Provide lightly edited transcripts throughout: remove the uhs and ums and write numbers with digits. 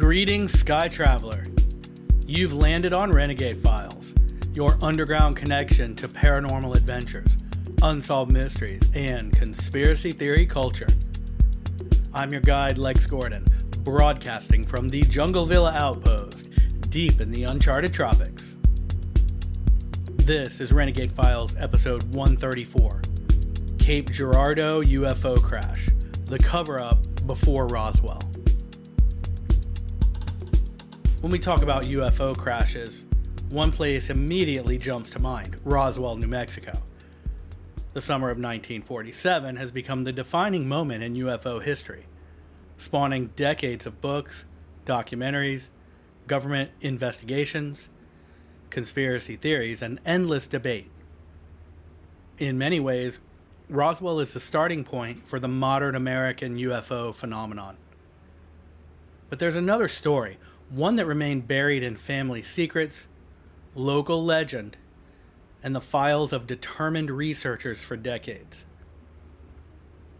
Greetings, Sky Traveler. You've landed on Renegade Files, your underground connection to paranormal adventures, unsolved mysteries, and conspiracy theory culture. I'm your guide, Lex Gordon, broadcasting from the Jungle Villa Outpost, deep in the uncharted tropics. This is Renegade Files episode 134, Cape Girardeau UFO Crash, the cover-up before Roswell. When we talk about UFO crashes, one place immediately jumps to mind, Roswell, New Mexico. The summer of 1947 has become the defining moment in UFO history, spawning decades of books, documentaries, government investigations, conspiracy theories, and endless debate. In many ways, Roswell is the starting point for the modern American UFO phenomenon. But there's another story, one that remained buried in family secrets, local legend, and the files of determined researchers for decades.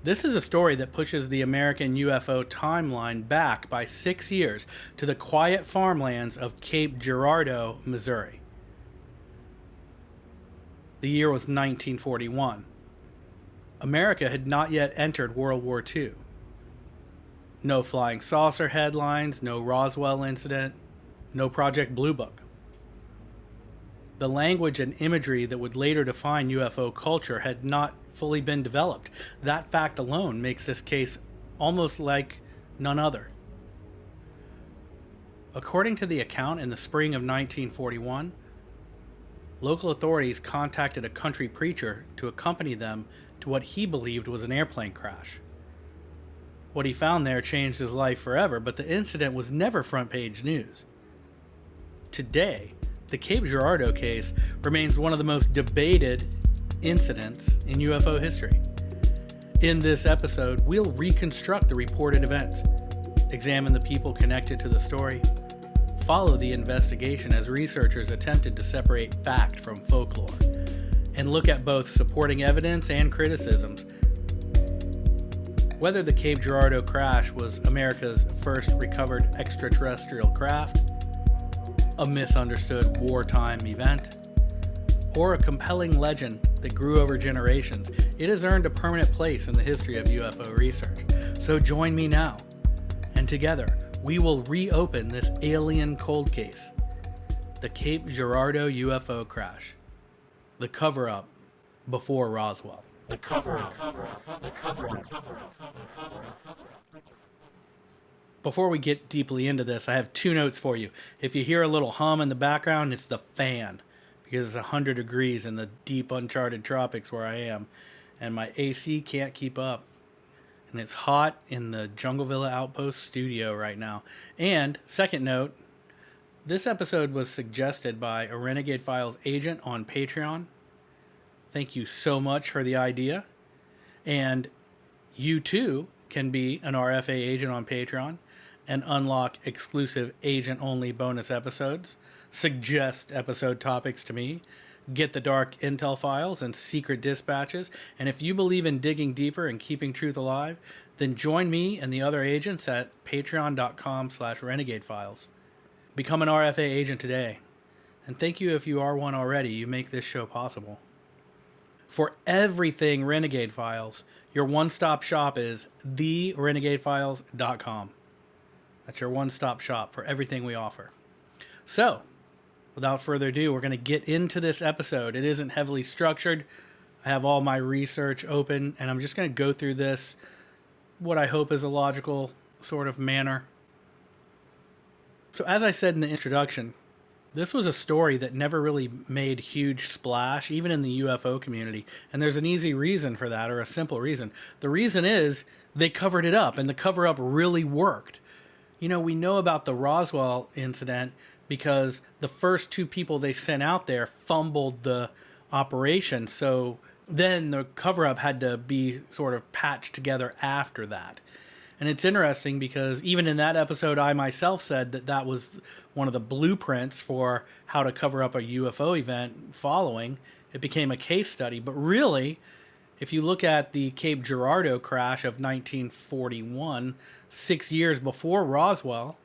This is a story that pushes the American UFO timeline back by 6 years to the quiet farmlands of Cape Girardeau, Missouri. The year was 1941. America had not yet entered World War II. No flying saucer headlines, no Roswell incident, no Project Blue Book. The language and imagery that would later define UFO culture had not fully been developed. That fact alone makes this case almost like none other. According to the account, in the spring of 1941, local authorities contacted a country preacher to accompany them to what he believed was an airplane crash. What he found there changed his life forever, but the incident was never front-page news. Today, the Cape Girardeau case remains one of the most debated incidents in UFO history. In this episode, we'll reconstruct the reported events, examine the people connected to the story, follow the investigation as researchers attempted to separate fact from folklore, and look at both supporting evidence and criticisms. Whether the Cape Girardeau crash was America's first recovered extraterrestrial craft, a misunderstood wartime event, or a compelling legend that grew over generations, it has earned a permanent place in the history of UFO research. So join me now, and together we will reopen this alien cold case, the Cape Girardeau UFO crash, the cover-up before Roswell. The cover-up. Before we get deeply into this, I have two notes for you. If you hear a little hum in the background, it's the fan, because it's 100 degrees in the deep uncharted tropics where I am, and my AC can't keep up. And it's hot in the Jungle Villa Outpost studio right now. And, second note, this episode was suggested by a Renegade Files agent on Patreon. Thank you so much for the idea. And you too can be an RFA agent on Patreon and unlock exclusive agent-only bonus episodes, suggest episode topics to me, get the dark intel files and secret dispatches, and if you believe in digging deeper and keeping truth alive, then join me and the other agents at patreon.com/renegadefiles. Become an RFA agent today. And thank you if you are one already. You make this show possible. For everything Renegade Files, your one-stop shop is therenegadefiles.com. That's your one-stop shop for everything we offer. So, without further ado, we're going to get into this episode. It isn't heavily structured. I have all my research open, and I'm just going to go through this, what I hope is a logical sort of manner. So, as I said in the introduction, this was a story that never really made huge splash, even in the UFO community. And there's an easy reason for that, or a simple reason. The reason is they covered it up, and the cover-up really worked. You know, we know about the Roswell incident because the first two people they sent out there fumbled the operation. So then the cover-up had to be sort of patched together after that. And it's interesting because even in that episode, I myself said that that was one of the blueprints for how to cover up a UFO event following. It became a case study. But really, if you look at the Cape Girardeau crash of 1941, 6 years before Roswell,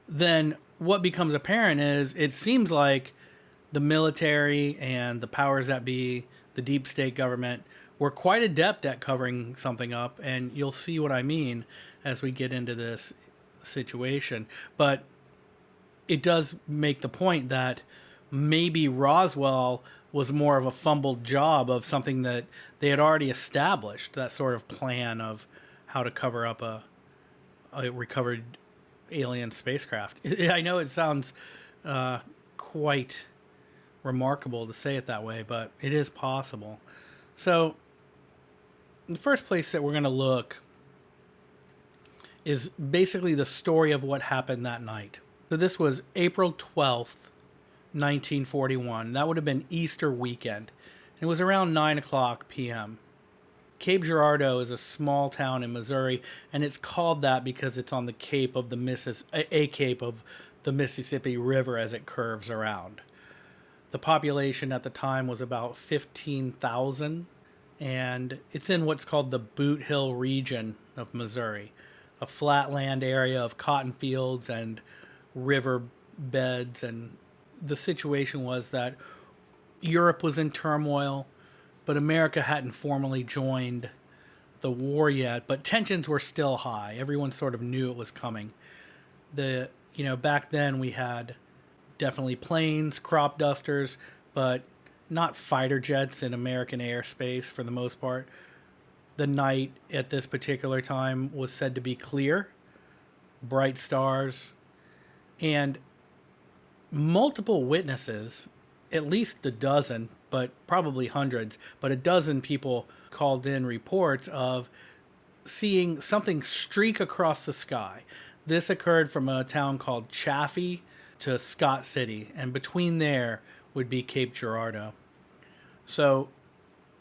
then what becomes apparent is it seems like the military and the powers that be, the deep state government, were quite adept at covering something up, and you'll see what I mean as we get into this situation. But it does make the point that maybe Roswell was more of a fumbled job of something that they had already established, that sort of plan of how to cover up a recovered alien spacecraft. I know it sounds quite remarkable to say it that way, but it is possible. So the first place that we're going to look is basically the story of what happened that night. So this was April 12th, 1941. That would have been Easter weekend. It was around 9 o'clock p.m. Cape Girardeau is a small town in Missouri, and it's called that because it's on the cape of the cape of the Mississippi River as it curves around. The population at the time was about 15,000, and it's in what's called the Boot Hill region of Missouri, a flatland area of cotton fields and river beds. And the situation was that Europe was in turmoil, but America hadn't formally joined the war yet, but tensions were still high. Everyone sort of knew it was coming. Back then we had definitely planes, crop dusters, but not fighter jets in American airspace for the most part. The night at this particular time was said to be clear, bright stars, and multiple witnesses, at least a dozen, but probably hundreds, but a dozen people called in reports of seeing something streak across the sky. This occurred from a town called Chaffee to Scott City, and between there would be Cape Girardeau. So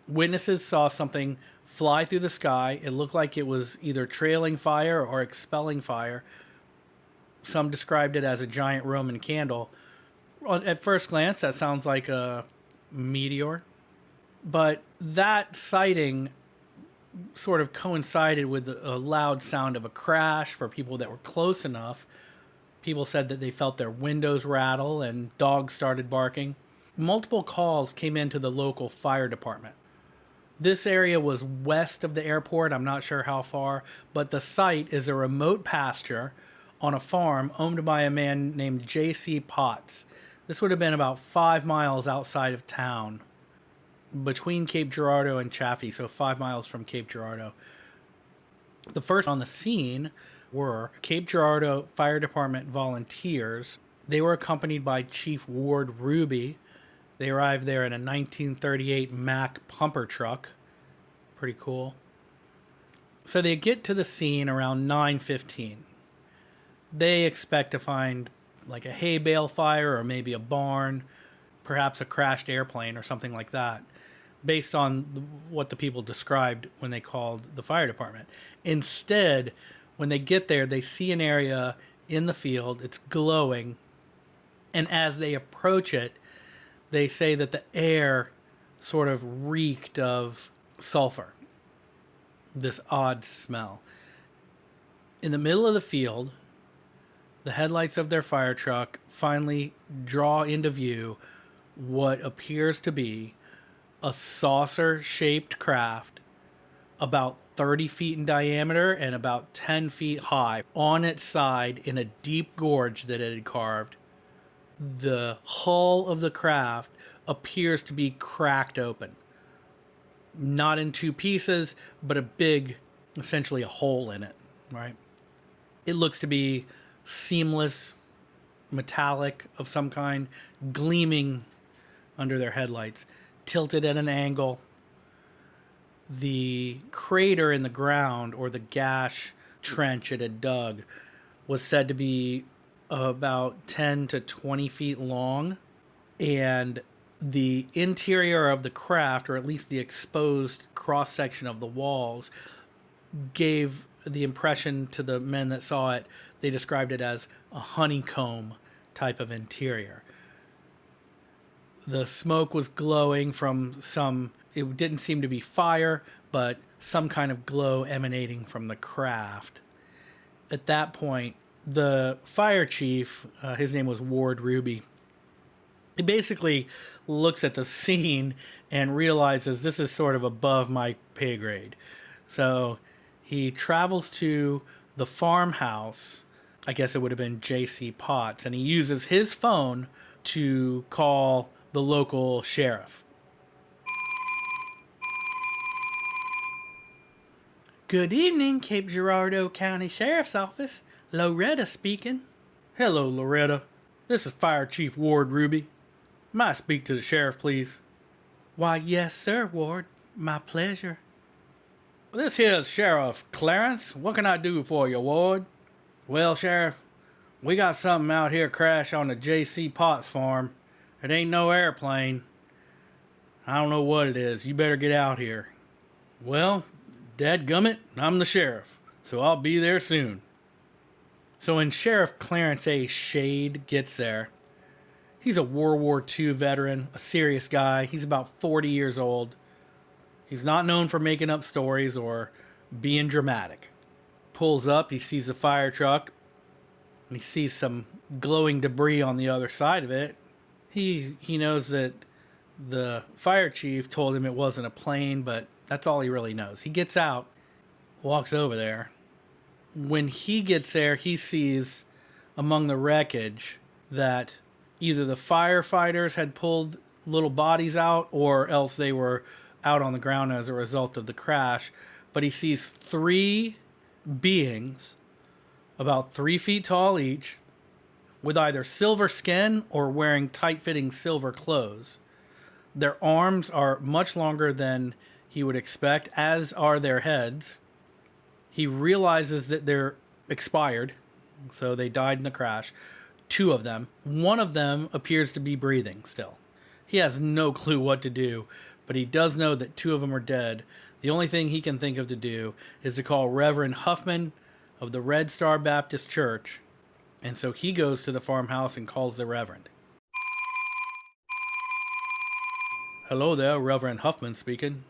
witnesses saw something fly through the sky. It looked like it was either trailing fire or expelling fire. Some described it as a giant Roman candle. At first glance, that sounds like a meteor. But that sighting sort of coincided with a loud sound of a crash for people that were close enough. People said that they felt their windows rattle and dogs started barking. Multiple calls came into the local fire department. This area was west of the airport. I'm not sure how far, but the site is a remote pasture on a farm owned by a man named J.C. Potts. This would have been about 5 miles outside of town, between Cape Girardeau and Chaffee, so 5 miles from Cape Girardeau. The first on the scene were Cape Girardeau Fire Department volunteers. They were accompanied by Chief Ward Ruby. They arrived there in a 1938 Mack pumper truck. Pretty cool. So they get to the scene around 9:15. They expect to find like a hay bale fire or maybe a barn, perhaps a crashed airplane or something like that, based on what the people described when they called the fire department. Instead, when they get there, they see an area in the field. It's glowing. And as they approach it, they say that the air sort of reeked of sulfur, this odd smell. In the middle of the field, the headlights of their fire truck finally draw into view what appears to be a saucer-shaped craft about 30 feet in diameter and about 10 feet high on its side in a deep gorge that it had carved. The hull of the craft appears to be cracked open. Not in two pieces, but a big, essentially a hole in it, right? It looks to be seamless, metallic of some kind, gleaming under their headlights, tilted at an angle. The crater in the ground, or the gash trench it had dug, was said to be about 10 to 20 feet long, and the interior of the craft, or at least the exposed cross-section of the walls, gave the impression to the men that saw it, they described it as a honeycomb type of interior. The smoke was glowing from it didn't seem to be fire, but some kind of glow emanating from the craft. At that point, the fire chief, his name was Ward Ruby, he basically looks at the scene and realizes this is sort of above my pay grade. So he travels to the farmhouse. I guess it would have been J.C. Potts, and he uses his phone to call the local sheriff. Good evening, Cape Girardeau County Sheriff's Office. Loretta speaking. Hello, Loretta. This is Fire Chief Ward Ruby. May I speak to the sheriff, please? Why, yes, sir, Ward. My pleasure. This here's Sheriff Clarence. What can I do for you, Ward? Well, Sheriff, we got something out here crash on the J.C. Potts farm. It ain't no airplane. I don't know what it is. You better get out here. Well, dadgummit, I'm the sheriff, so I'll be there soon. So when Sheriff Clarence A. Shade gets there, he's a World War II veteran, a serious guy. He's about 40 years old. He's not known for making up stories or being dramatic. Pulls up, he sees the fire truck, and he sees some glowing debris on the other side of it. He knows that the fire chief told him it wasn't a plane, but that's all he really knows. He gets out, walks over there. When he gets there, he sees among the wreckage that either the firefighters had pulled little bodies out or else they were out on the ground as a result of the crash. But he sees 3 beings about 3 feet tall each with either silver skin or wearing tight-fitting silver clothes. Their arms are much longer than he would expect, as are their heads. He realizes that they're expired, so they died in the crash. 2 of them. One of them appears to be breathing still. He has no clue what to do, but he does know that 2 of them are dead. The only thing he can think of to do is to call Reverend Huffman of the Red Star Baptist Church, and so he goes to the farmhouse and calls the Reverend. Hello there, Reverend Huffman speaking.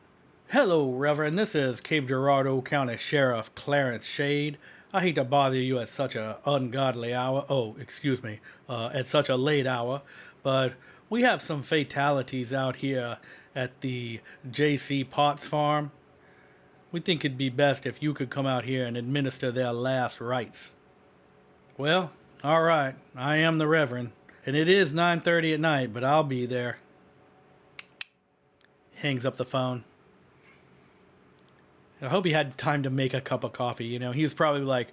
Hello, Reverend. This is Cape Girardeau County Sheriff Clarence Shade. I hate to bother you at such an ungodly hour. At such a late hour. But we have some fatalities out here at the J.C. Potts farm. We think it'd be best if you could come out here and administer their last rites. Well, all right. I am the Reverend. And it is 9:30 at night, but I'll be there. Hangs up the phone. I hope he had time to make a cup of coffee. He was probably like,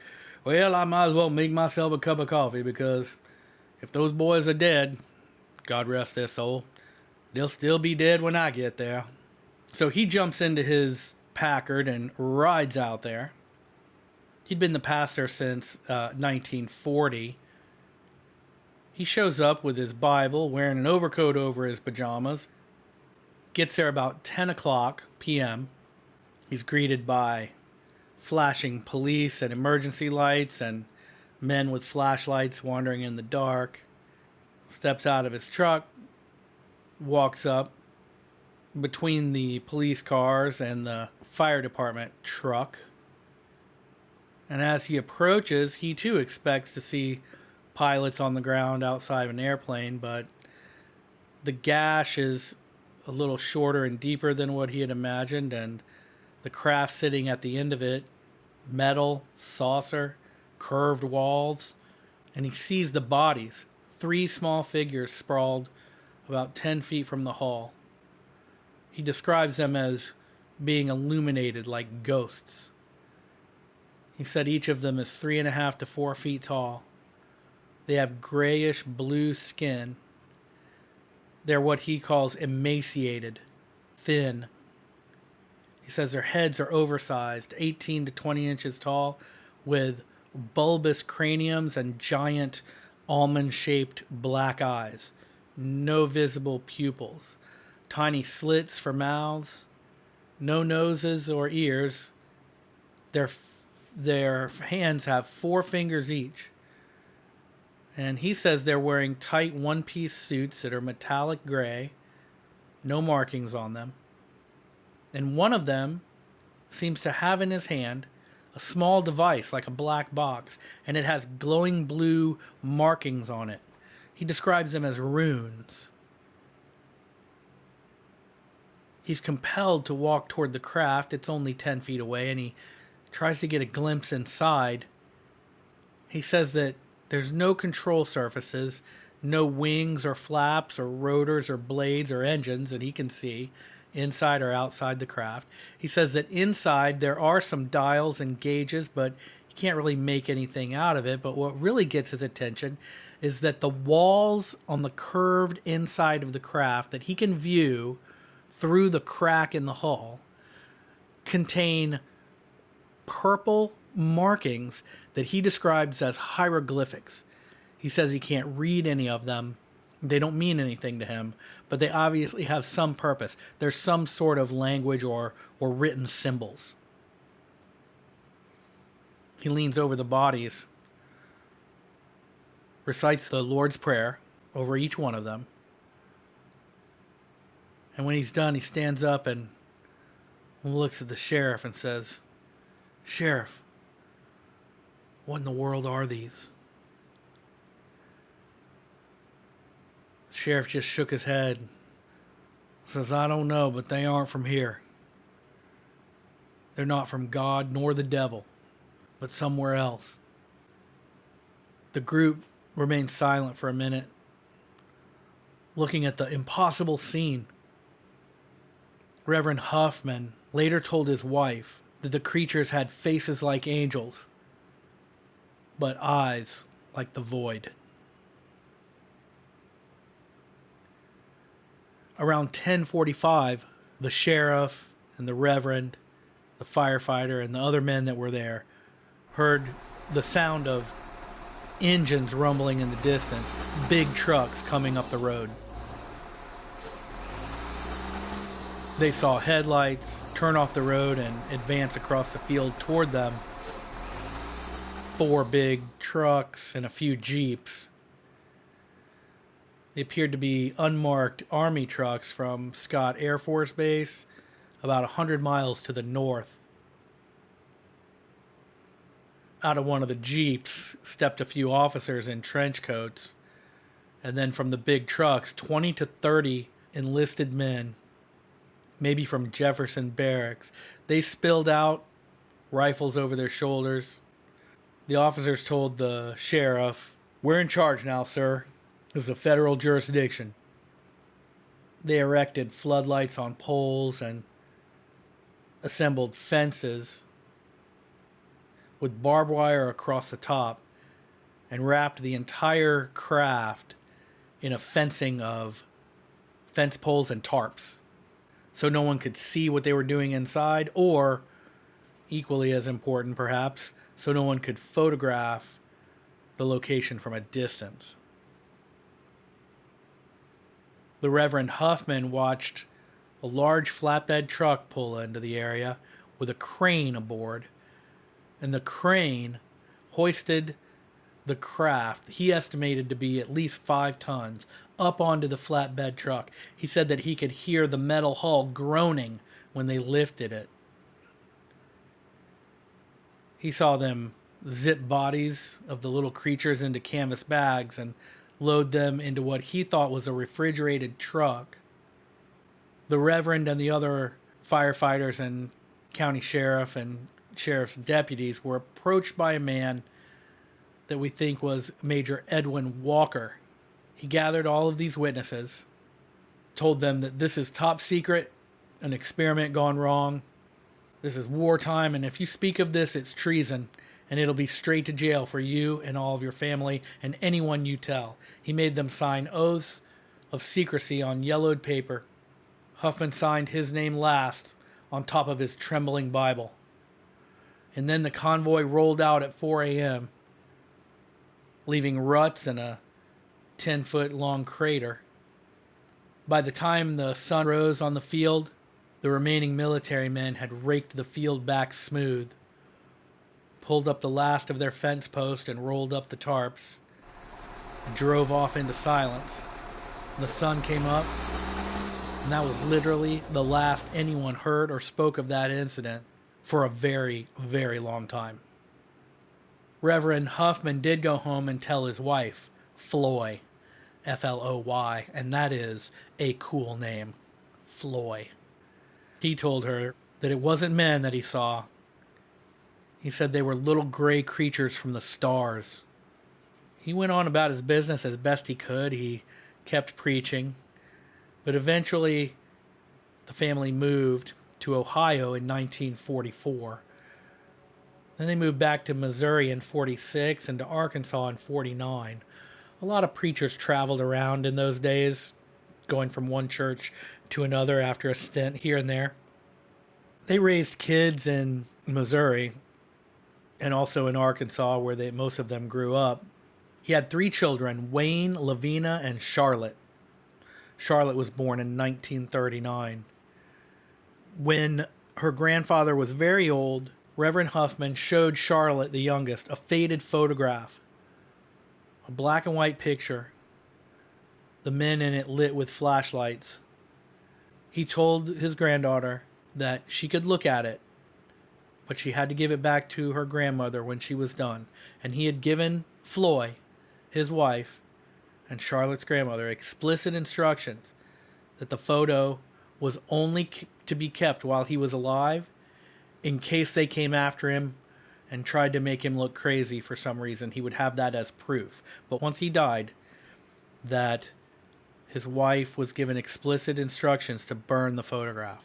well, I might as well make myself a cup of coffee because if those boys are dead, God rest their soul, they'll still be dead when I get there. So he jumps into his Packard and rides out there. He'd been the pastor since 1940. He shows up with his Bible, wearing an overcoat over his pajamas. Gets there about 10 o'clock p.m. He's greeted by flashing police and emergency lights and men with flashlights wandering in the dark. Steps out of his truck, walks up between the police cars and the fire department truck. And as he approaches, he too expects to see pilots on the ground outside of an airplane, but the gash is a little shorter and deeper than what he had imagined, and the craft sitting at the end of it, metal, saucer, curved walls, and he sees the bodies, 3 small figures sprawled about 10 feet from the hull. He describes them as being illuminated like ghosts. He said each of them is 3.5 to 4 feet tall. They have grayish blue skin. They're what he calls emaciated, thin. He says their heads are oversized, 18 to 20 inches tall, with bulbous craniums and giant almond-shaped black eyes. No visible pupils. Tiny slits for mouths. No noses or ears. Their hands have 4 fingers each. And he says they're wearing tight one-piece suits that are metallic gray. No markings on them. And one of them seems to have in his hand a small device like a black box, and it has glowing blue markings on it. He describes them as runes. He's compelled to walk toward the craft. It's only 10 feet away, and he tries to get a glimpse inside. He says that there's no control surfaces, no wings or flaps or rotors or blades or engines that he can see inside or outside the craft. He says that inside there are some dials and gauges, but he can't really make anything out of it. But what really gets his attention is that the walls on the curved inside of the craft that he can view through the crack in the hull contain purple markings that he describes as hieroglyphics. He says he can't read any of them. They don't mean anything to him, but they obviously have some purpose. There's some sort of language or written symbols. He leans over the bodies, recites the Lord's Prayer over each one of them. And when he's done, he stands up and looks at the sheriff and says, "Sheriff, what in the world are these?" The sheriff just shook his head. Says, "I don't know, but they aren't from here. They're not from God nor the devil, but somewhere else." The group remained silent for a minute, looking at the impossible scene. Reverend Huffman later told his wife that the creatures had faces like angels, but eyes like the void. Around 10:45, the sheriff and the reverend, the firefighter, and the other men that were there heard the sound of engines rumbling in the distance, big trucks coming up the road. They saw headlights turn off the road and advance across the field toward them. 4 big trucks and a few Jeeps. They appeared to be unmarked Army trucks from Scott Air Force Base, about 100 miles to the north. Out of one of the Jeeps stepped a few officers in trench coats, and then from the big trucks, 20 to 30 enlisted men, maybe from Jefferson Barracks. They spilled out, rifles over their shoulders. The officers told the sheriff, "We're in charge now, sir. This is a federal jurisdiction." They erected floodlights on poles and assembled fences with barbed wire across the top and wrapped the entire craft in a fencing of fence poles and tarps so no one could see what they were doing inside, or, equally as important perhaps, so no one could photograph the location from a distance. The Reverend Huffman watched a large flatbed truck pull into the area with a crane aboard, and the crane hoisted the craft he estimated to be at least 5 tons up onto the flatbed truck. He said that he could hear the metal hull groaning when they lifted it. He saw them zip bodies of the little creatures into canvas bags and load them into what he thought was a refrigerated truck. The Reverend and the other firefighters and county sheriff and sheriff's deputies were approached by a man that we think was Major Edwin Walker. He gathered all of these witnesses, told them that this is top secret, an experiment gone wrong. This is wartime, and if you speak of this, it's treason, and it'll be straight to jail for you and all of your family and anyone you tell. He made them sign oaths of secrecy on yellowed paper. Huffman signed his name last on top of his trembling Bible. And then the convoy rolled out at 4 a.m., leaving ruts and a 10-foot long crater. By the time the sun rose on the field, the remaining military men had raked the field back smooth, pulled up the last of their fence posts and rolled up the tarps, and drove off into silence. The sun came up, and that was literally the last anyone heard or spoke of that incident for a very, very long time. Reverend Huffman did go home and tell his wife, Floy, Floy, and that is a cool name, Floy. He told her that it wasn't men that he saw. He said they were little gray creatures from the stars. He went on about his business as best he could. He kept preaching. But eventually, the family moved to Ohio in 1944. Then they moved back to Missouri in 46 and to Arkansas in 49. A lot of preachers traveled around in those days, going from one church to another after a stint here and there. They raised kids in Missouri and also in Arkansas, where most of them grew up. He had 3 children, Wayne, Lavina, and Charlotte. Charlotte was born in 1939. When her grandfather was very old, Reverend Huffman showed Charlotte, the youngest, a faded photograph, a black and white picture, the men in it lit with flashlights. He told his granddaughter that she could look at it, but she had to give it back to her grandmother when she was done. And he had given Floy, his wife, and Charlotte's grandmother explicit instructions that the photo was only to be kept while he was alive, in case they came after him and tried to make him look crazy for some reason. He would have that as proof. But once he died, that his wife was given explicit instructions to burn the photograph.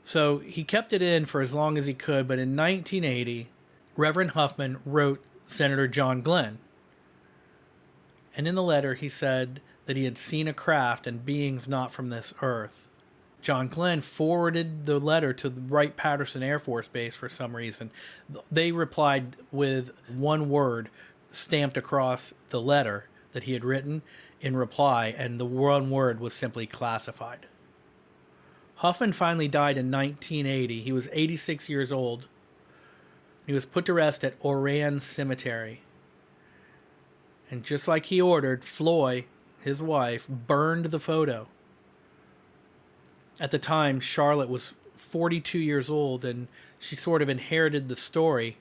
So he kept it in for as long as he could, but in 1980, Reverend Huffman wrote Senator John Glenn. And in the letter, he said that he had seen a craft and beings not from this earth. John Glenn forwarded the letter to Wright-Patterson Air Force Base for some reason. They replied with one word stamped across the letter that he had written in reply, and the one word was simply classified. Huffman finally died in 1980. He was 86 years old. He was put to rest at Oran Cemetery. And just like he ordered, Floy, his wife, burned the photo. At the time, Charlotte was 42 years old, and she sort of inherited the story.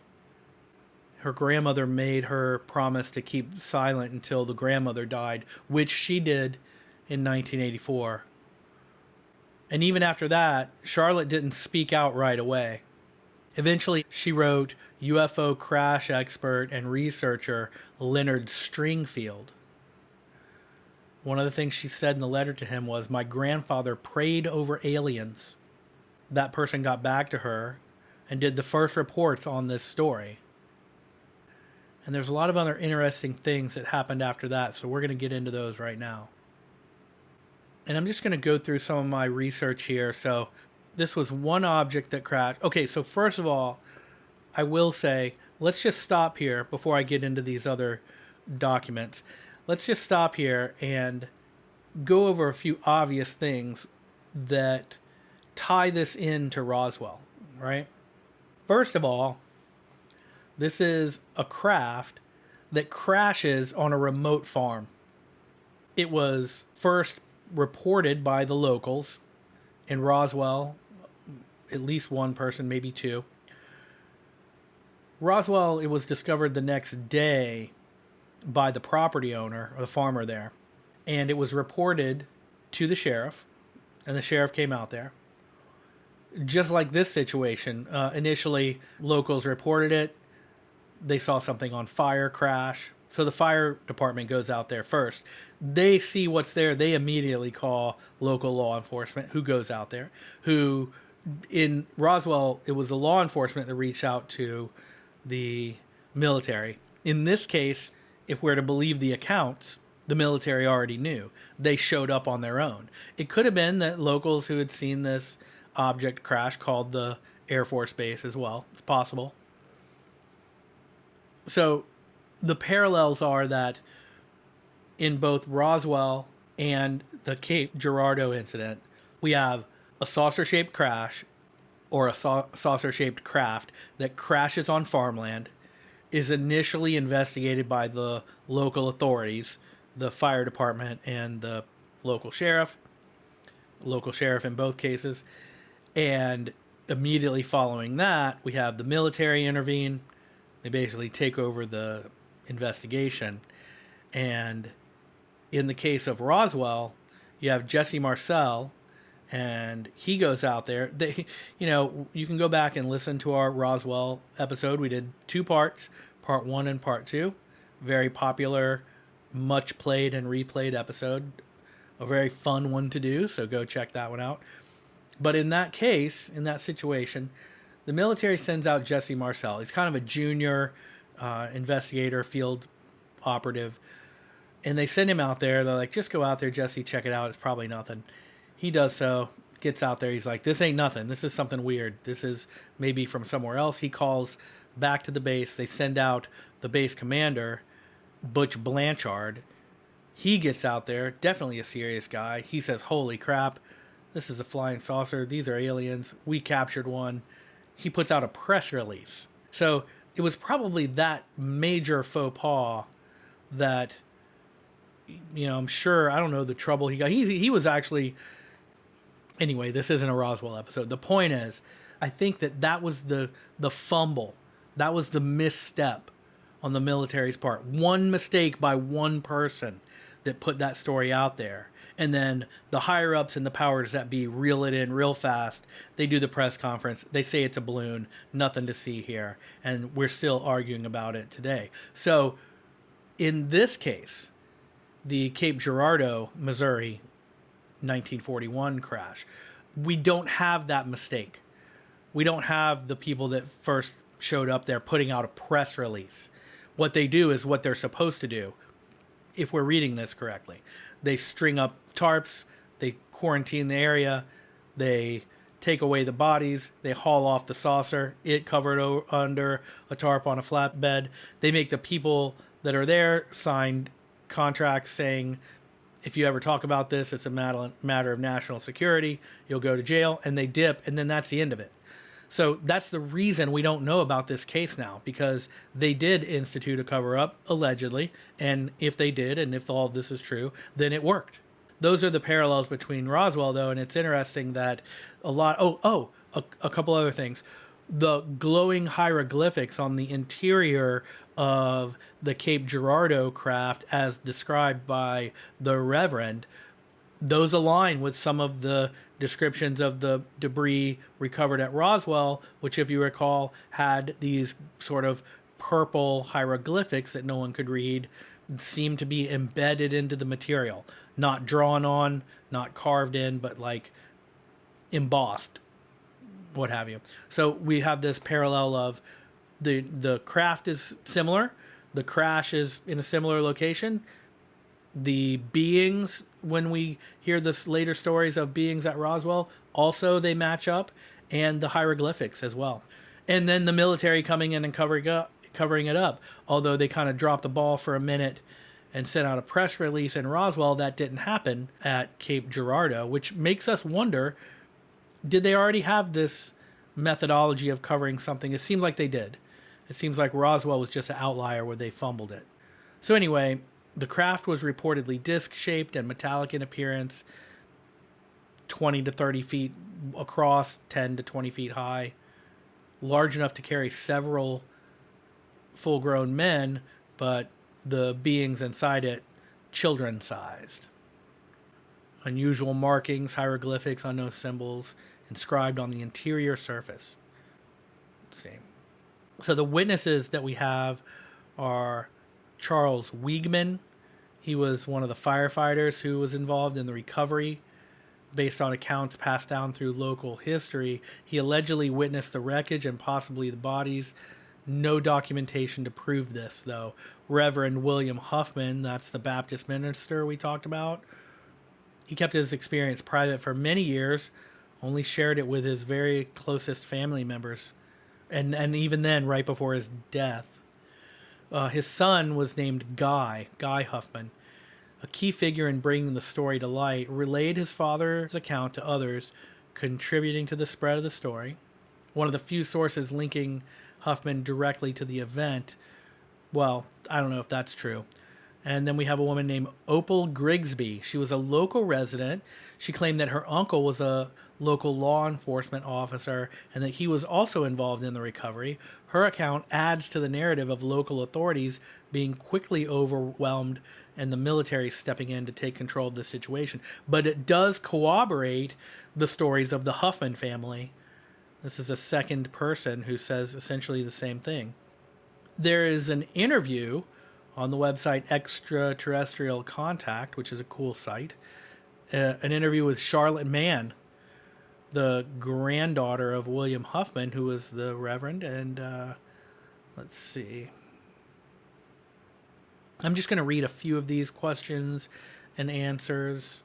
Her grandmother made her promise to keep silent until the grandmother died, which she did in 1984. And even after that, Charlotte didn't speak out right away. Eventually, she wrote UFO crash expert and researcher Leonard Stringfield. One of the things she said in the letter to him was, "My grandfather prayed over aliens." That person got back to her and did the first reports on this story. And there's a lot of other interesting things that happened after that, so we're going to get into those right now. And I'm just going to go through some of my research here. So this was one object that crashed. Okay, so first of all, I will say, let's just stop here before I get into these other documents. Let's just stop here and go over a few obvious things that tie this into Roswell, right? First of all, this is a craft that crashes on a remote farm. It was first reported by the locals in Roswell, at least one person, maybe 2. Roswell, it was discovered the next day by the property owner, or the farmer there, and it was reported to the sheriff, and the sheriff came out there. Just like this situation, initially locals reported it. They saw something on fire crash. So the fire department goes out there first. They see what's there. They immediately call local law enforcement, who goes out there. Who, in Roswell, it was the law enforcement that reached out to the military. In this case, if we're to believe the accounts, the military already knew. They showed up on their own. It could have been that locals who had seen this object crash called the Air Force Base as well. It's possible. So the parallels are that in both Roswell and the Cape Girardeau incident, we have a saucer-shaped crash or a saucer-shaped craft that crashes on farmland, is initially investigated by the local authorities, the fire department and the local sheriff in both cases, and immediately following that, we have the military intervene. They basically take over the investigation. And in the case of Roswell, you have Jesse Marcel, and he goes out there. You can go back and listen to our Roswell episode. We did 2 parts, part 1 and part 2. Very popular, much played and replayed episode. A very fun one to do, so go check that one out. But in that case, in that situation, the military sends out Jesse Marcel. He's kind of a junior investigator, field operative. And they send him out there. They're like, just go out there, Jesse, check it out. It's probably nothing. He does so, gets out there. He's like, this ain't nothing. This is something weird. This is maybe from somewhere else. He calls back to the base. They send out the base commander, Butch Blanchard. He gets out there, definitely a serious guy. He says, holy crap, this is a flying saucer. These are aliens. We captured one. He puts out a press release. So it was probably that major faux pas that, I'm sure, I don't know the trouble he got. He was actually, anyway, this isn't a Roswell episode. The point is, I think that was the fumble. That was the misstep on the military's part. One mistake by one person that put that story out there. And then the higher-ups and the powers that be reel it in real fast. They do the press conference. They say it's a balloon. Nothing to see here. And we're still arguing about it today. So in this case, the Cape Girardeau, Missouri, 1941 crash, we don't have that mistake. We don't have the people that first showed up there putting out a press release. What they do is what they're supposed to do, if we're reading this correctly. They string up tarps, they quarantine the area, they take away the bodies, they haul off the saucer, it covered under a tarp on a flatbed. They make the people that are there sign contracts saying, if you ever talk about this, it's a matter of national security, you'll go to jail, and they dip, and then that's the end of it. So that's the reason we don't know about this case now, because they did institute a cover-up, allegedly, and if they did, and if all of this is true, then it worked. Those are the parallels between Roswell, though, and it's interesting that a couple other things. The glowing hieroglyphics on the interior of the Cape Girardeau craft, as described by the Reverend, those align with some of the descriptions of the debris recovered at Roswell, which, if you recall, had these sort of purple hieroglyphics that no one could read, seemed to be embedded into the material. Not drawn on, not carved in, but like embossed, what have you. So we have this parallel of the craft is similar, the crash is in a similar location, the beings, when we hear this later stories of beings at Roswell, also they match up, and the hieroglyphics as well. And then the military coming in and covering it up. Although they kind of dropped the ball for a minute and sent out a press release in Roswell, that didn't happen at Cape Girardeau, which makes us wonder, did they already have this methodology of covering something? It seems like they did. It seems like Roswell was just an outlier where they fumbled it. So anyway, the craft was reportedly disc-shaped and metallic in appearance, 20 to 30 feet across, 10 to 20 feet high, large enough to carry several full-grown men, but the beings inside it, children-sized. Unusual markings, hieroglyphics, unknown symbols, inscribed on the interior surface. Let's see. So the witnesses that we have are Charles Wiegman. He was one of the firefighters who was involved in the recovery. Based on accounts passed down through local history, he allegedly witnessed the wreckage and possibly the bodies. No documentation to prove this, though. Reverend William Huffman, that's the Baptist minister we talked about, he kept his experience private for many years, only shared it with his very closest family members, and even then, right before his death. His son was named Guy Huffman, a key figure in bringing the story to light, relayed his father's account to others, contributing to the spread of the story. One of the few sources linking Huffman directly to the event, well, I don't know if that's true. And then we have a woman named Opal Grigsby. She was a local resident. She claimed that her uncle was a local law enforcement officer and that he was also involved in the recovery. Her account adds to the narrative of local authorities being quickly overwhelmed and the military stepping in to take control of the situation. But it does corroborate the stories of the Huffman family. This is a second person who says essentially the same thing. There is an interview on the website Extraterrestrial Contact, which is a cool site, an interview with Charlotte Mann, the granddaughter of William Huffman, who was the Reverend. And let's see. I'm just going to read a few of these questions and answers.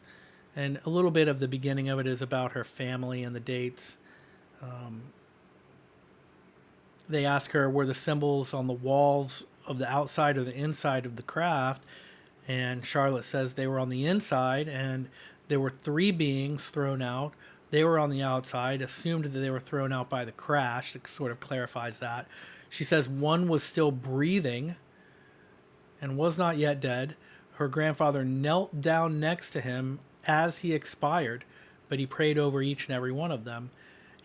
And a little bit of the beginning of it is about her family and the dates. They ask her, were the symbols on the walls of the outside or the inside of the craft? And Charlotte says they were on the inside, and there were 3 beings thrown out. They were on the outside, assumed that they were thrown out by the crash. It sort of clarifies that. She says one was still breathing and was not yet dead. Her grandfather knelt down next to him as he expired, but he prayed over each and every one of them.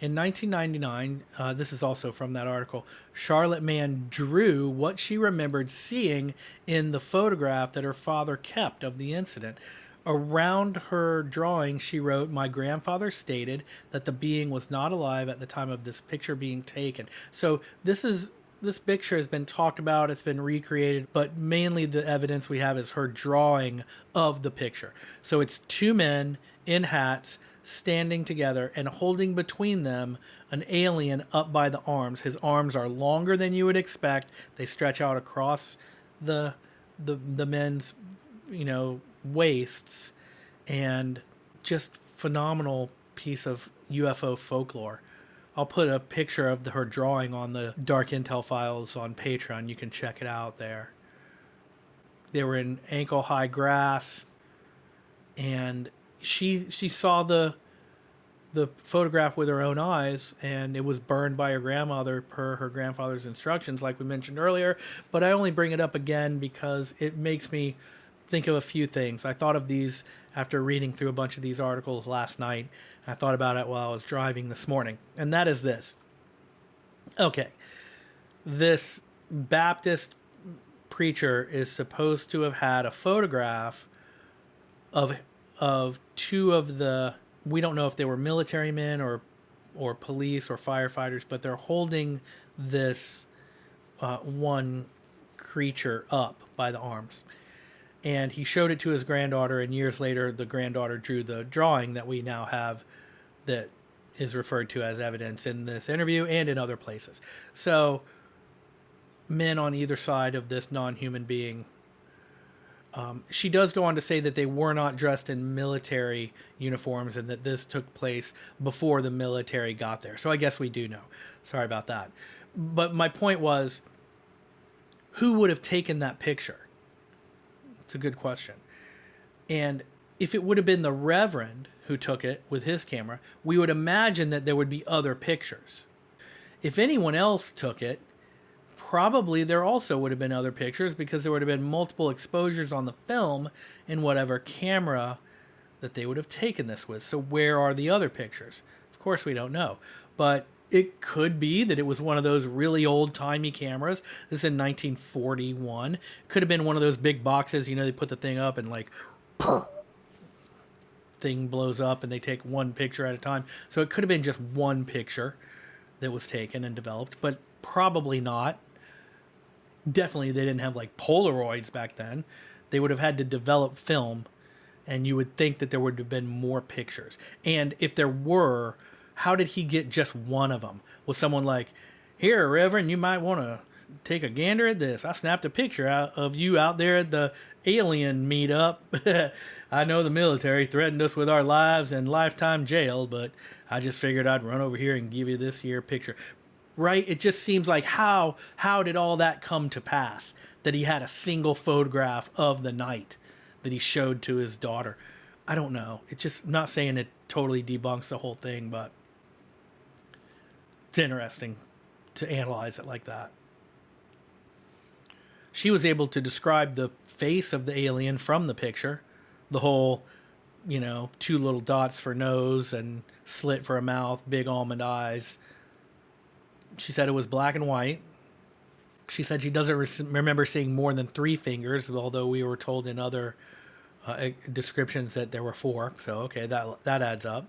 In 1999, this is also from that article, Charlotte Mann drew what she remembered seeing in the photograph that her father kept of the incident. Around her drawing, she wrote, "My grandfather stated that the being was not alive at the time of this picture being taken." So this picture has been talked about, it's been recreated, but mainly the evidence we have is her drawing of the picture. So it's 2 men in hats standing together and holding between them an alien up by the arms. His arms are longer than you would expect. They stretch out across the men's, waists, and just phenomenal piece of UFO folklore. I'll put a picture of her drawing on the Dark Intel files on Patreon. You can check it out there. They were in ankle-high grass, and she saw the photograph with her own eyes, and it was burned by her grandmother per her grandfather's instructions, like we mentioned earlier. But I only bring it up again because it makes me think of a few things. I thought of these after reading through a bunch of these articles last night. I thought about it while I was driving this morning, and that is this. Okay, this Baptist preacher is supposed to have had a photograph of 2 of the, we don't know if they were military men or police or firefighters, but they're holding this one creature up by the arms. And he showed it to his granddaughter, and years later, the granddaughter drew the drawing that we now have that is referred to as evidence in this interview and in other places. So, men on either side of this non-human being. She does go on to say that they were not dressed in military uniforms and that this took place before the military got there. So I guess we do know. Sorry about that. But my point was, who would have taken that picture? It's a good question. And if it would have been the Reverend who took it with his camera, we would imagine that there would be other pictures. If anyone else took it, probably there also would have been other pictures because there would have been multiple exposures on the film in whatever camera that they would have taken this with. So where are the other pictures? Of course, we don't know. But it could be that it was one of those really old-timey cameras. This is in 1941. Could have been one of those big boxes, they put the thing up and thing blows up and they take one picture at a time. So it could have been just one picture that was taken and developed, but probably not. Definitely they didn't have Polaroids back then. They would have had to develop film, and you would think that there would have been more pictures. And if there were, how did he get just one of them? Was someone like, "Here, Reverend, you might want to take a gander at this. I snapped a picture of you out there at the alien meetup. I know the military threatened us with our lives and lifetime jail, but I just figured I'd run over here and give you this here picture." Right? It just seems like how did all that come to pass? That he had a single photograph of the night that he showed to his daughter. I don't know. It's just, I'm not saying it totally debunks the whole thing, but it's interesting to analyze it like that. she was able to describe the face of the alien from the picture, the whole, two little dots for nose and slit for a mouth, big almond eyes. She said it was black and white. She said she doesn't remember seeing more than 3 fingers, although we were told in other descriptions that there were 4. So, okay, that adds up.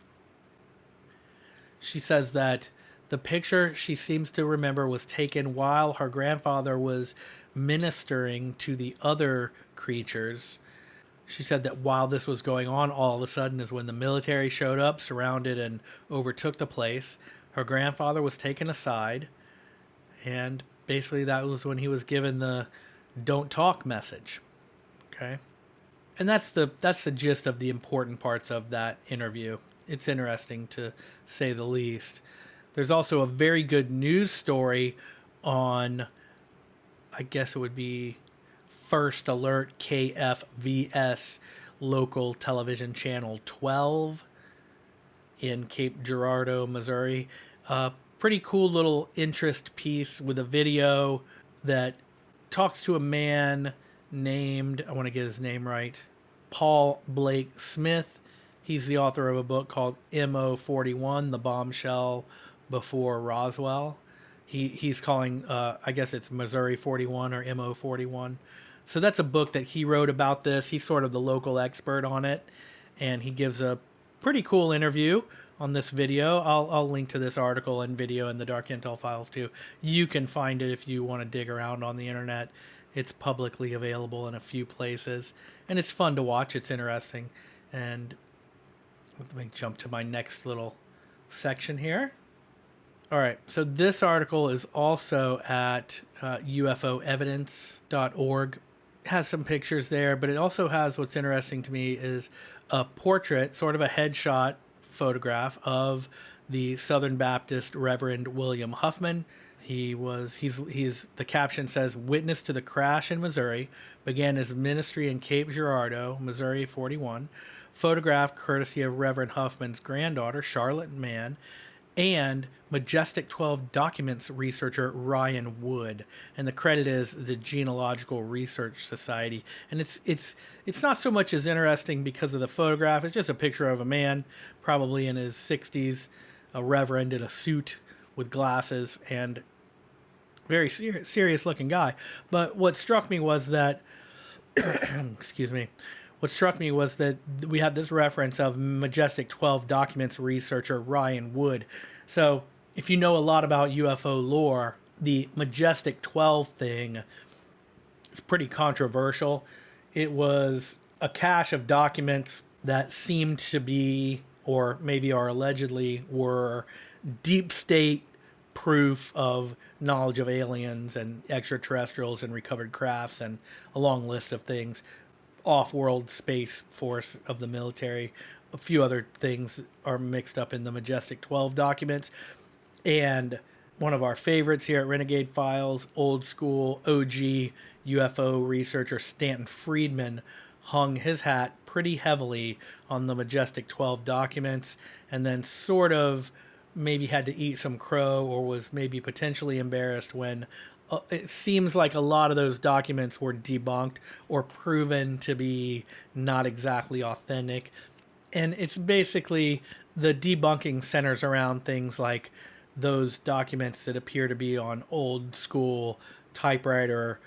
She says that the picture she seems to remember was taken while her grandfather was ministering to the other creatures. She said that while this was going on, all of a sudden is when the military showed up, surrounded and overtook the place. Her grandfather was taken aside, and basically that was when he was given the don't talk message. Okay? And that's the gist of the important parts of that interview. It's interesting, to say the least. There's also a very good news story on, I guess it would be First Alert KFVS local television channel 12 in Cape Girardeau, Missouri. Pretty cool little interest piece with a video that talks to a man named, I want to get his name right, Paul Blake Smith. He's the author of a book called MO41, The Bombshell Before Roswell. He's calling, I guess it's Missouri 41 or MO 41. So that's a book that he wrote about this. He's sort of the local expert on it, and he gives a pretty cool interview on this video. I'll link to this article and video in the Dark Intel files too. You can find it if you want to dig around on the internet. It's publicly available in a few places, and it's fun to watch. It's interesting. And let me jump to my next little section here. All right, so this article is also at ufoevidence.org. It has some pictures there, but it also has, what's interesting to me is a portrait, sort of a headshot photograph of the Southern Baptist Reverend William Huffman. He's the caption says, "Witness to the crash in Missouri, began his ministry in Cape Girardeau, Missouri 41. Photograph courtesy of Reverend Huffman's granddaughter, Charlotte Mann, and Majestic 12 Documents researcher Ryan Wood." And the credit is the Genealogical Research Society. And it's not so much as interesting because of the photograph. It's just a picture of a man, probably in his 60s, a reverend in a suit with glasses, and very serious looking guy. But what struck me was that excuse me. What struck me was that we had this reference of Majestic 12 Documents researcher Ryan Wood. So if you know a lot about UFO lore, the Majestic 12 thing is pretty controversial. It was a cache of documents that seemed to be, or maybe are allegedly, were deep state proof of knowledge of aliens and extraterrestrials and recovered crafts and a long list of things. Off-world space force of the military. A few other things are mixed up in the Majestic 12 documents. And one of our favorites here at Renegade Files, old school OG UFO researcher Stanton Friedman, hung his hat pretty heavily on the Majestic 12 documents, and then sort of maybe had to eat some crow, or was maybe potentially embarrassed when it seems like a lot of those documents were debunked or proven to be not exactly authentic. And it's basically, the debunking centers around things like those documents that appear to be on old school typewriter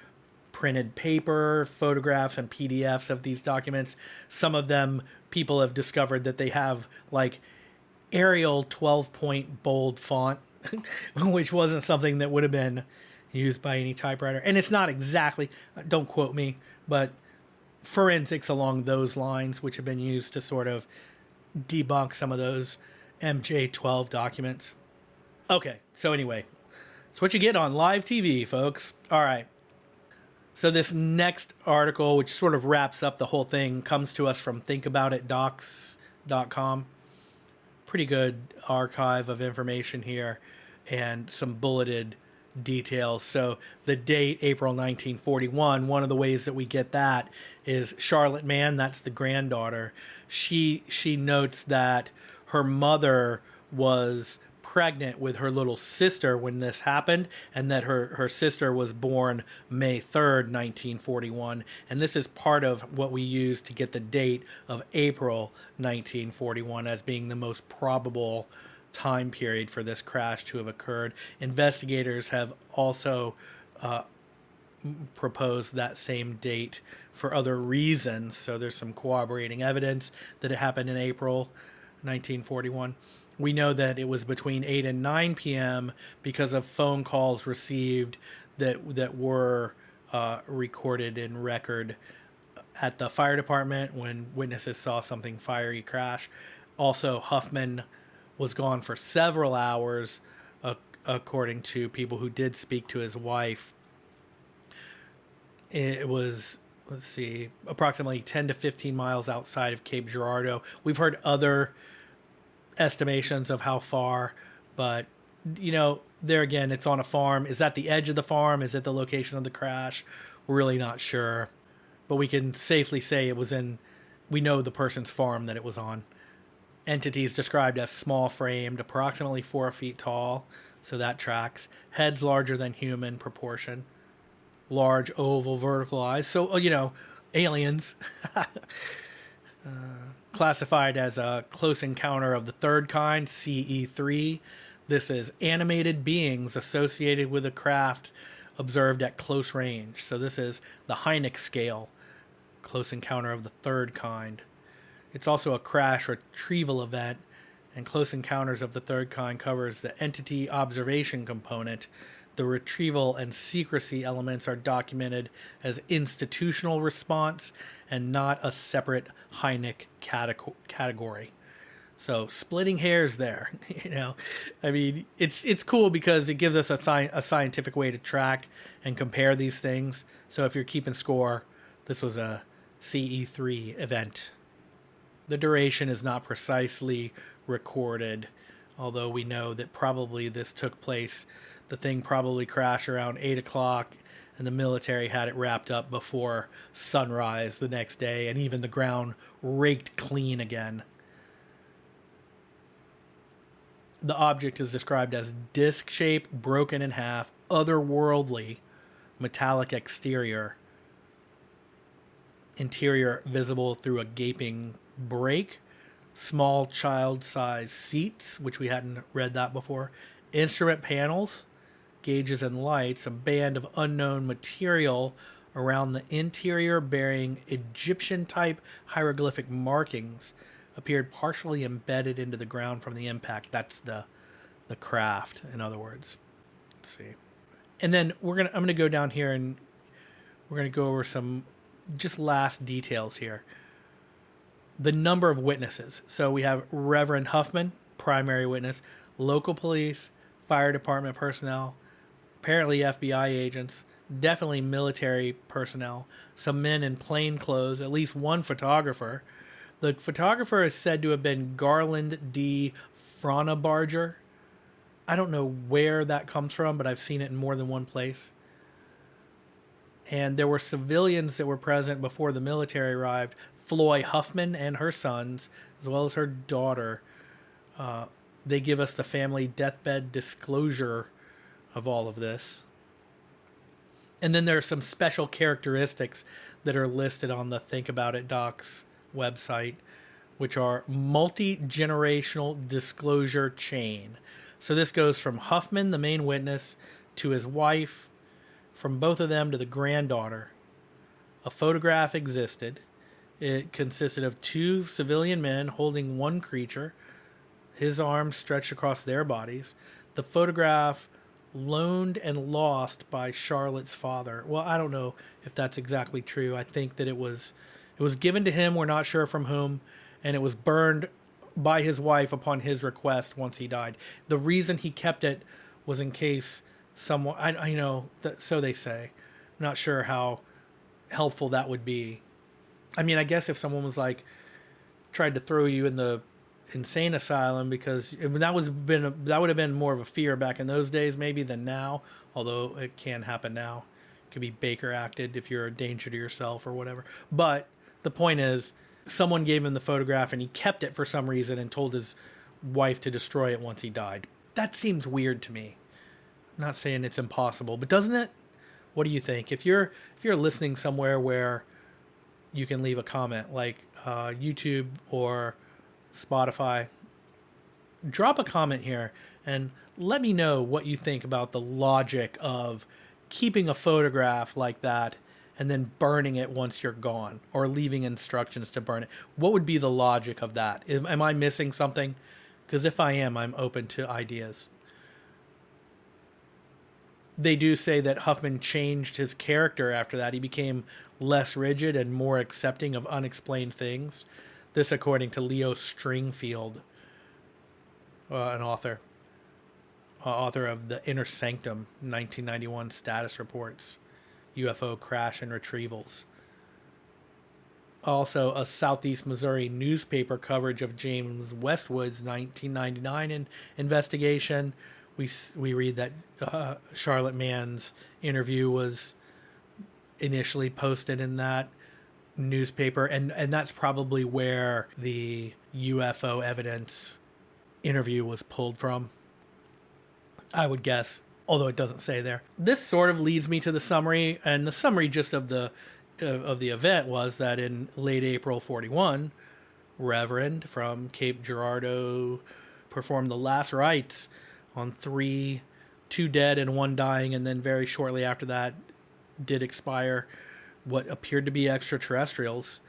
printed paper, photographs and PDFs of these documents. Some of them, people have discovered that they have like Arial 12-point bold font, which wasn't something that would have been used by any typewriter. And it's not exactly, don't quote me, but forensics along those lines, which have been used to sort of debunk some of those MJ12 documents. Okay, so anyway, it's what you get on live TV, folks. All right. So this next article, which sort of wraps up the whole thing, comes to us from thinkaboutitdocs.com. Pretty good archive of information here and some bulleted details. So the date, April 1941, one of the ways that we get that is Charlotte Mann, that's the granddaughter. She notes that her mother was pregnant with her little sister when this happened, and that her sister was born May 3rd, 1941. And this is part of what we use to get the date of April 1941 as being the most probable time period for this crash to have occurred. Investigators have also proposed that same date for other reasons. So there's some corroborating evidence that it happened in April 1941. We know that it was between 8 and 9 p.m. because of phone calls received that were recorded in record at the fire department when witnesses saw something fiery crash. Also, Huffman was gone for several hours, according to people who did speak to his wife. It was, let's see, approximately 10 to 15 miles outside of Cape Girardeau. We've heard other estimations of how far, but there again, it's on a farm. Is that the edge of the farm? Is it the location of the crash? We're really not sure, but we can safely say we know the person's farm that it was on. Entities described as small framed, approximately 4 feet tall, so that tracks. Heads larger than human proportion. Large oval vertical eyes, so aliens. Classified as a close encounter of the third kind, CE3. This is animated beings associated with a craft observed at close range. So this is the Hynek scale, close encounter of the third kind. It's also a crash retrieval event, and close encounters of the third kind covers the entity observation component. The retrieval and secrecy elements are documented as institutional response and not a separate Hynek category. So splitting hairs there, I mean, it's cool because it gives us a scientific way to track and compare these things. So if you're keeping score, this was a CE3 event. The duration is not precisely recorded, although we know that probably this took place. The thing probably crashed around 8 o'clock, and the military had it wrapped up before sunrise the next day, and even the ground raked clean again. The object is described as disc-shaped, broken in half, otherworldly, metallic exterior. Interior visible through a gaping break. Small child-sized seats, which we hadn't read that before. Instrument panels, gauges and lights, a band of unknown material around the interior bearing Egyptian-type hieroglyphic markings appeared partially embedded into the ground from the impact. That's the craft, in other words. Let's see. And then I'm gonna go down here and we're gonna go over some just last details here. The number of witnesses. So we have Reverend Huffman, primary witness, local police, fire department personnel, apparently FBI agents, definitely military personnel, some men in plain clothes, at least one photographer. The photographer is said to have been Garland D. Fronabarger. I don't know where that comes from, but I've seen it in more than one place. And there were civilians that were present before the military arrived. Floy Huffman and her sons, as well as her daughter. They give us the family deathbed disclosure of all of this. And then there are some special characteristics that are listed on the Think About It Docs website, which are multi-generational disclosure chain. So this goes from Huffman, the main witness, to his wife, from both of them to the granddaughter. A photograph existed. It consisted of two civilian men holding one creature, his arms stretched across their bodies. The photograph loaned and lost by Charlotte's father. Well, I don't know if that's exactly true. I think that it was given to him, we're not sure from whom, and it was burned by his wife upon his request once he died. The reason he kept it was in case someone, so they say. I'm not sure how helpful that would be. I mean, I guess if someone was tried to throw you in the insane asylum, because that would have been more of a fear back in those days maybe than now, although it can happen now. It could be Baker acted if you're a danger to yourself or whatever. But the point is, someone gave him the photograph and he kept it for some reason and told his wife to destroy it once he died. that seems weird to me. I'm not saying it's impossible, but doesn't it? What do you think? If you're listening somewhere where you can leave a comment, like YouTube or Spotify, drop a comment here and let me know what you think about the logic of keeping a photograph like that and then burning it once you're gone, or leaving instructions to burn it. What would be the logic of that? Am I missing something? Because if I am, I'm open to ideas. They do say that Huffman changed his character after that. He became less rigid and more accepting of unexplained things. This according to Leo Stringfield, an author of The Inner Sanctum, 1991 Status Reports, UFO Crash and Retrievals. Also, a Southeast Missouri newspaper coverage of James Westwood's 1999 investigation. We read that Charlotte Mann's interview was initially posted in that newspaper, and that's probably where the UFO evidence interview was pulled from, I would guess, although it doesn't say there. This sort of leads me to the summary, and the summary just of the event was that in late April 41, Reverend from Cape Girardeau performed the last rites on two dead and one dying, and then very shortly after that did expire what appeared to be extraterrestrials,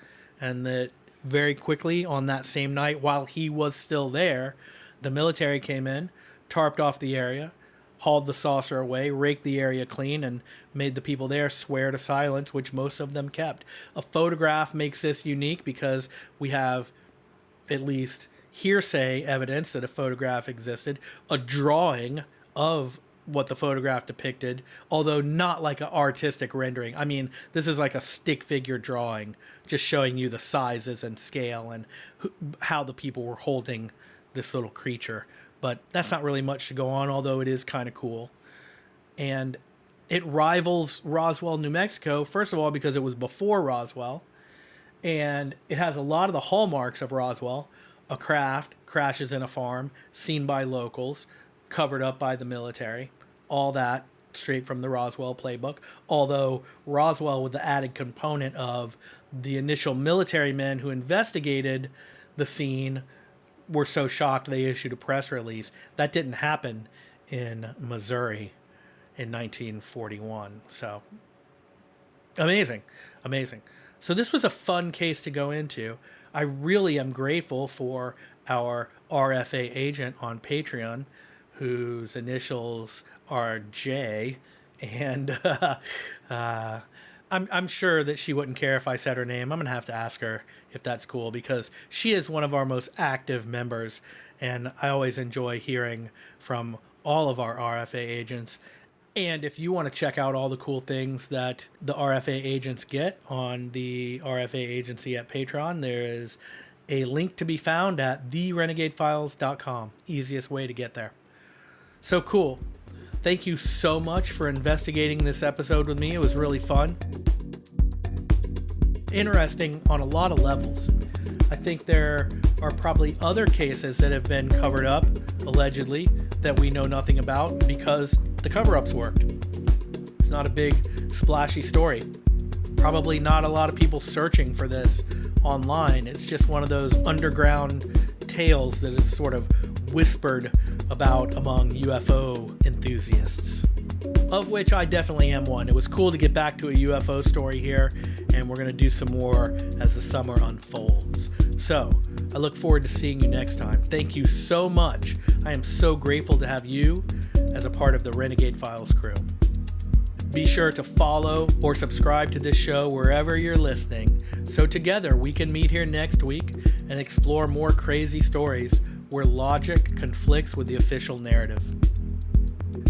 and that very quickly on that same night, while he was still there, the military came in, tarped off the area, hauled the saucer away, raked the area clean, and made the people there swear to silence, which most of them kept. A photograph makes this unique because we have at least hearsay evidence that a photograph existed, a drawing of what the photograph depicted, although not like an artistic rendering. I mean, this is like a stick figure drawing, just showing you the sizes and scale and how the people were holding this little creature. But that's not really much to go on, although it is kind of cool. And it rivals Roswell, New Mexico, first of all, because it was before Roswell, and it has a lot of the hallmarks of Roswell. A craft crashes in a farm, seen by locals, covered up by the military. All that straight from the Roswell playbook. Although Roswell with the added component of the initial military men who investigated the scene were so shocked they issued a press release. That didn't happen in Missouri in 1941. So amazing. So this was a fun case to go into. I really am grateful for our RFA agent on Patreon, whose initials are J, and I'm sure that she wouldn't care if I said her name. I'm going to have to ask her if that's cool, because she is one of our most active members, and I always enjoy hearing from all of our RFA agents. And if you want to check out all the cool things that the RFA agents get on the RFA agency at Patreon, there is a link to be found at therenegadefiles.com. Easiest way to get there. So cool. Thank you so much for investigating this episode with me. It was really fun. Interesting on a lot of levels. I think there are probably other cases that have been covered up, allegedly, that we know nothing about because the cover-ups worked. It's not a big, splashy story. Probably not a lot of people searching for this online. It's just one of those underground tales that is sort of whispered about among UFO enthusiasts, of which I definitely am one. It was cool to get back to a UFO story here, and we're going to do some more as the summer unfolds. So, I look forward to seeing you next time. Thank you so much. I am so grateful to have you as a part of the Renegade Files crew. Be sure to follow or subscribe to this show wherever you're listening, so together we can meet here next week and explore more crazy stories where logic conflicts with the official narrative.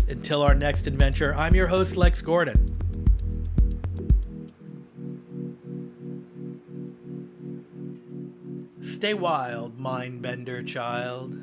Until our next adventure, I'm your host, Lex Gordon. Stay wild, mind-bender child.